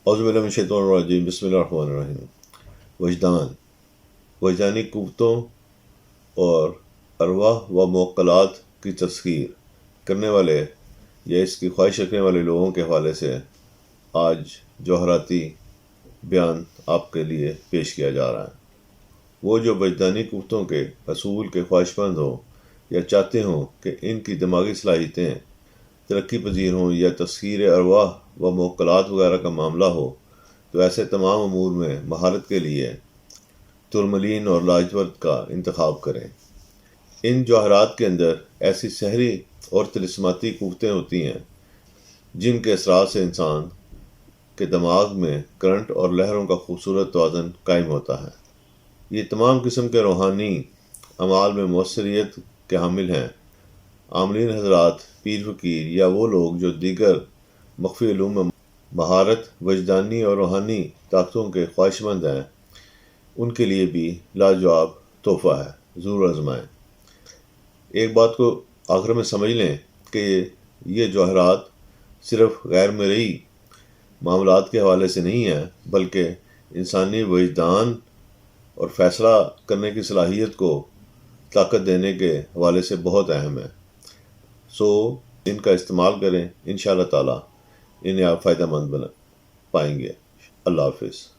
اعوذ باللہ من الشیطان الرجیم، بسم اللہ الرحمن الرحیم۔ وجدانی قوتوں اور ارواح و موکلات کی تذکیر کرنے والے یا اس کی خواہش رکھنے والے لوگوں کے حوالے سے آج جوہراتی بیان آپ کے لیے پیش کیا جا رہا ہے۔ وہ جو وجدانی قوتوں کے حصول کے خواہش مند ہوں یا چاہتے ہوں کہ ان کی دماغی صلاحیتیں ترقی پذیر ہوں یا تسخیر ارواح و موکلات وغیرہ کا معاملہ ہو، تو ایسے تمام امور میں مہارت کے لیے ترملین اور لاجورد کا انتخاب کریں۔ ان جواہرات کے اندر ایسی سحری اور طلسماتی قوتیں ہوتی ہیں جن کے اثرات سے انسان کے دماغ میں کرنٹ اور لہروں کا خوبصورت توازن قائم ہوتا ہے۔ یہ تمام قسم کے روحانی اعمال میں مؤثریت کے حامل ہیں۔ عاملین حضرات، پیر فقیر یا وہ لوگ جو دیگر مخفی علوم میں مہارت وجدانی اور روحانی طاقتوں کے خواہش مند ہیں، ان کے لیے بھی لاجواب تحفہ ہے، ضرور آزمائیں۔ ایک بات کو آخر میں سمجھ لیں کہ یہ جواہرات صرف غیر مرئی معاملات کے حوالے سے نہیں ہیں، بلکہ انسانی وجدان اور فیصلہ کرنے کی صلاحیت کو طاقت دینے کے حوالے سے بہت اہم ہے۔ ان کا استعمال کریں، انشاءاللہ تعالی انہیں آپ فائدہ مند پائیں گے۔ اللہ حافظ۔